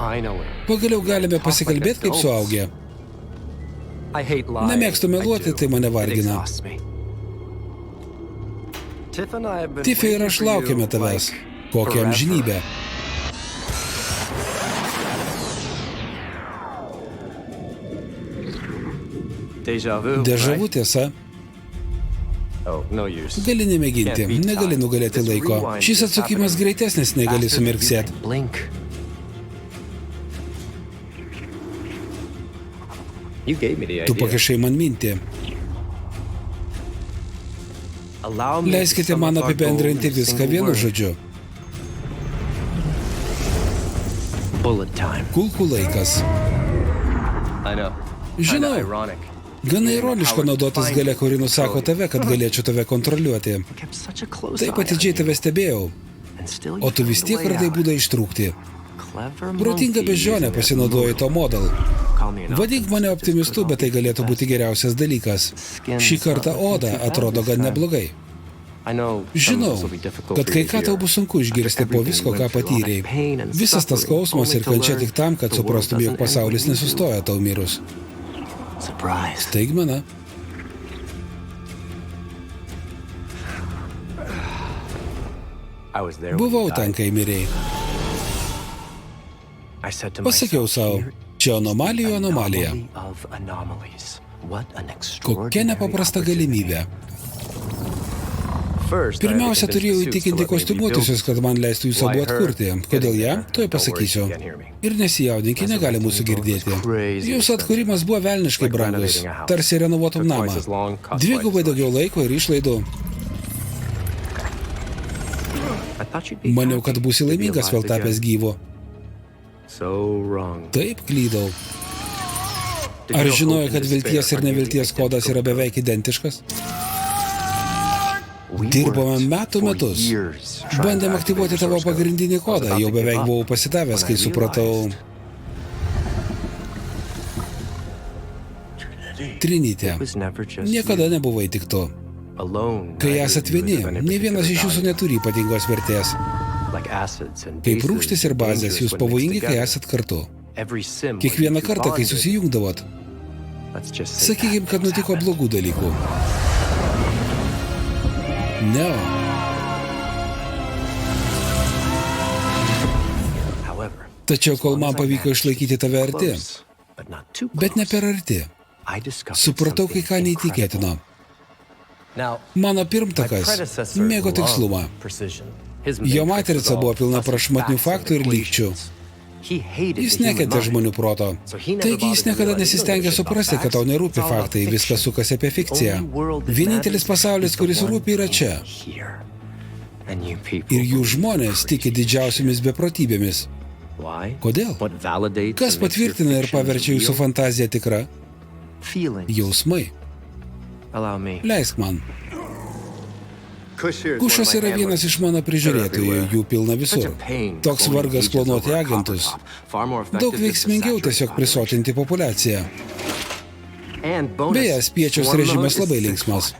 Pagaliau galime pasikalbėti kaip suaugę. Nemėgstu meluoti, tai mane vargina. Tiffy ir aš laukiame tavęs. Kokią amžinybę. Dežavu tiesa. Gali nemėginti, negali nugalėti laiko. Šis atsukimas greitesnis, negali sumirksėti. Tu pakišai man mintį. Leiskite man apibendrinti viską vienu žodžiu. Kulkų laikas. Žinau. Gana ironiška naudotis galia, kuri nusako tave, kad galėčiau tave kontroliuoti. Taip atidžiai tave stebėjau, o tu vis tiek radai būdą ištrūkti. Protinga beždžionė pasinaudojo to model. Vadink mane optimistu, bet tai galėtų būti geriausias dalykas. Šį kartą oda atrodo gan neblogai. Žinau, kad kai ką tau bus sunku išgirsti po visko, ką patyrei. Visas tas skausmas ir kančia tik tam, kad suprastum, jog pasaulis nesustoja tau mirus. Staigmena. Buvau ten, kai mirei. Pasakiau savo, čia anomalijų anomalija. Kokia nepaprasta galimybė. Pirmiausia, turėjau įtikinti kostiumuotusius, kad man leistų jūs abu atkurti. Kodėl ją? Tuoj pasakysiu. Ir nesijaudinki, negali mūsų girdėti. Jūsų atkūrimas buvo velniškai brangus. Tarsi renovuotum namą. Dvigubai daugiau laiko ir išlaidų. Maniau, kad būsi laimingas vėl tapęs gyvu. Taip, klydau. Ar žinojo, kad vilties ir nevilties kodas yra beveik identiškas? Dirbome metus. Bandėm aktyvuoti tavo pagrindinį kodą. Jau beveik buvau pasidavęs, kai supratau. Trinytė. Niekada nebuvai tik tu. Kai esat vieni, nei vienas iš jūsų neturi ypatingos vertės. Kaip rūgštis ir bazės, jūs pavojingi, kai esat kartu. Kiekvieną kartą, kai susijungdavot. Sakykim, kad nutiko blogų dalykų. Ne. Tačiau, kol man pavyko išlaikyti tave arti, bet ne per arti, supratau kai ką neįtikėtino. Mano pirmtakas mėgo tikslumą. Jo matrica buvo pilna prašmatnių faktų ir lygčių. Jis nekentė žmonių proto. Taigi jis niekada nesistengė suprasti, kad tau nerūpi faktai, viskas sukasi apie fikciją. Vienintelis pasaulis, kuris rūpi, yra čia. Ir jų žmonės tiki didžiausiomis beprotybėmis. Kodėl? Kas patvirtina ir paverčia jūsų fantaziją tikra? Jausmai. Leisk man. Kušas yra vienas iš mano prižiūrėtojų, jų pilna visur. Toks vargas klonuoti agentus. Daug veiksmingiau tiesiog prisotinti populiaciją. Beje, spiečiaus režimas labai linksmas.